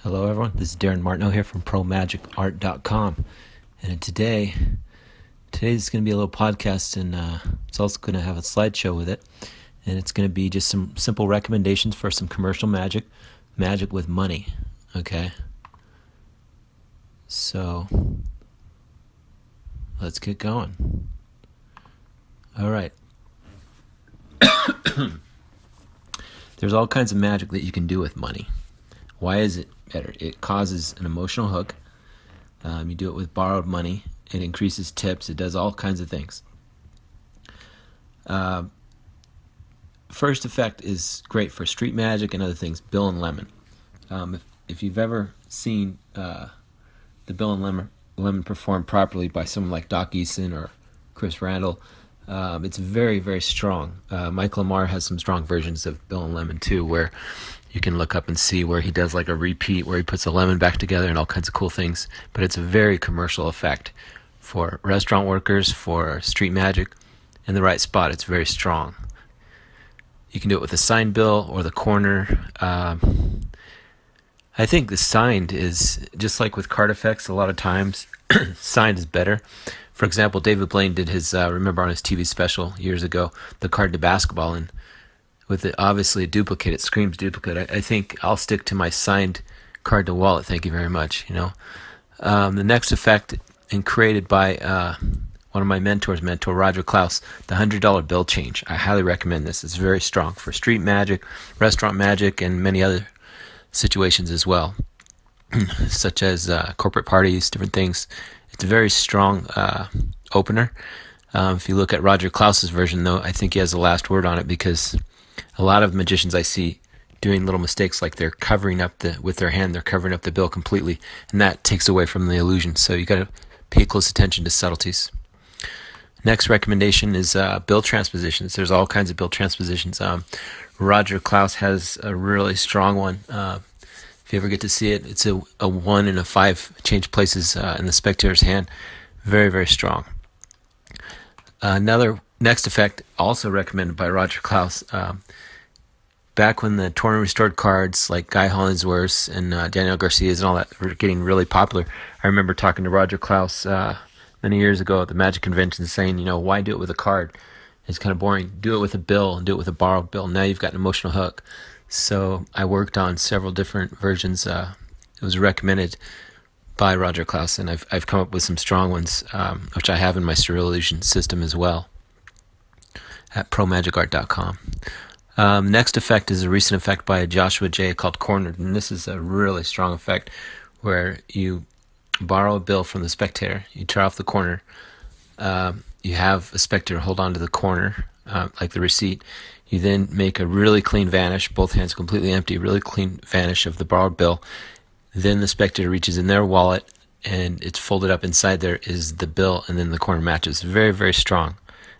Hello everyone, this is Darin Martineau here from ProMagicArt.com, and today's going to be a little podcast, and it's also going to have a slideshow with it, and it's going to be just some simple recommendations for some commercial magic with money, okay? So, let's get going. Alright. There's all kinds of magic that you can do with money. Why is it better? It causes an emotional hook. You do it with borrowed money. It increases tips. It does all kinds of things. First effect is great for street magic and other things. Bill and Lemon. If you've ever seen the Bill and Lemon performed properly by someone like Doc Eason or Chris Randall, it's very, very strong. Mike Lamar has some strong versions of Bill and Lemon too, where you can look up and see where he does like a repeat where he puts a lemon back together and all kinds of cool things. But it's a very commercial effect for restaurant workers, for street magic. In the right spot, it's very strong. You can do it with a signed bill or the corner. I think the signed is, just like with card effects, a lot of times signed is better. For example, David Blaine did his, remember on his TV special years ago, the card to basketball, and with it obviously a duplicate, it screams duplicate. I think I'll stick to my signed card to wallet, thank you very much, The next effect, and created by one of my mentor Roger Klaus, the $100 bill change. I highly recommend this. It's very strong for street magic, restaurant magic, and many other situations as well, such as corporate parties, different things. It's a very strong opener. If you look at Roger Klaus's version, though, I think he has the last word on it, because a lot of magicians I see doing little mistakes, like they're covering up with their hand, they're covering up the bill completely, and that takes away from the illusion. So you got to pay close attention to subtleties. Next recommendation is bill transpositions. There's all kinds of bill transpositions. Roger Klaus has a really strong one. If you ever get to see it, it's a 1 and a 5 change places in the spectator's hand. Very, very strong. Next effect, also recommended by Roger Klaus. Back when the torn and restored cards like Guy Hollingsworth's and Daniel Garcia's and all that were getting really popular, I remember talking to Roger Klaus many years ago at the Magic Convention saying, why do it with a card? It's kind of boring. Do it with a bill and do it with a borrowed bill. Now you've got an emotional hook. So I worked on several different versions. It was recommended by Roger Klaus, and I've come up with some strong ones, which I have in my Surreal Illusion system as well at ProMagicArt.com. Next effect is a recent effect by Joshua J. called Cornered, and this is a really strong effect where you borrow a bill from the spectator, you tear off the corner, you have a spectator hold on to the corner, like the receipt. You then make a really clean vanish, both hands completely empty, really clean vanish of the borrowed bill. Then the spectator reaches in their wallet, and it's folded up inside there is the bill, and then the corner matches. Very, very strong.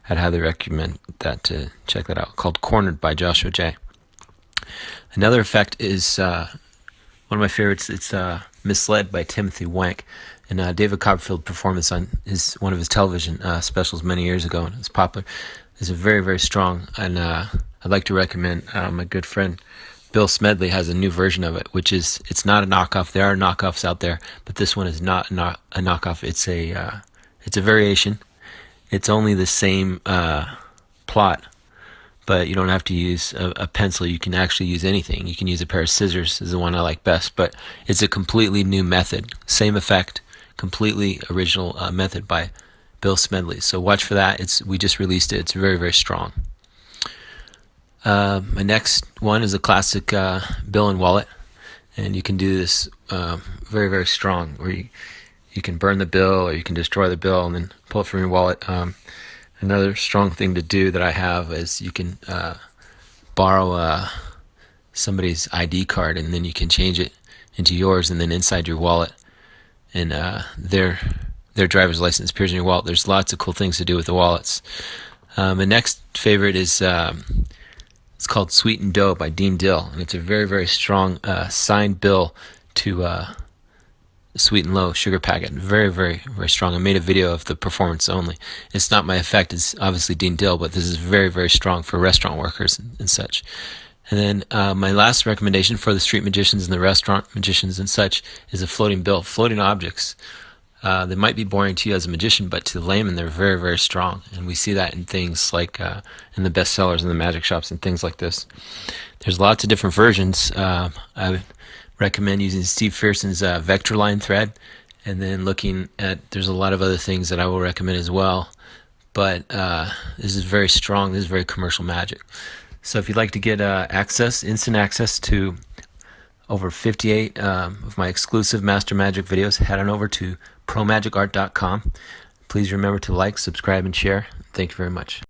I'd highly recommend that to check that out, called Cornered by Joshua J. Another effect is one of my favorites. It's Misled by Timothy Wank, and David Copperfield performed this on one of his television specials many years ago, and it was popular. It's very, very strong, and I'd like to recommend my good friend Bill Smedley has a new version of it, which is, it's not a knockoff. There are knockoffs out there, but this one is not a knockoff. It's a variation. It's only the same plot, but you don't have to use a pencil. You can actually use anything. You can use a pair of scissors, is the one I like best, but it's a completely new method. Same effect, completely original method by Bill Smedley. So watch for that. We just released it. It's very, very strong. My next one is a classic bill and wallet, and you can do this very, very strong, where you can burn the bill or you can destroy the bill and then pull it from your wallet. Another strong thing to do that I have is you can borrow somebody's ID card, and then you can change it into yours, and then inside your wallet, and their driver's license appears in your wallet. There's lots of cool things to do with the wallets. My next favorite is it's called Sweet and Dough by Dean Dill, and it's a very, very strong signed bill to Sweet and Low sugar packet. Very, very, very strong. I made a video of the performance only. It's not my effect. It's obviously Dean Dill, but this is very, very strong for restaurant workers and such. And then my last recommendation for the street magicians and the restaurant magicians and such is a floating bill, floating objects. They might be boring to you as a magician, but to the layman, they're very, very strong. And we see that in things like in the bestsellers in the magic shops and things like this. There's lots of different versions. I would recommend using Steve Fearson's vector line thread, and then looking at, there's a lot of other things that I will recommend as well. But this is very strong. This is very commercial magic. So if you'd like to get instant access to over 58 of my exclusive Master Magic videos, head on over to promagicart.com. Please remember to like, subscribe, and share. Thank you very much.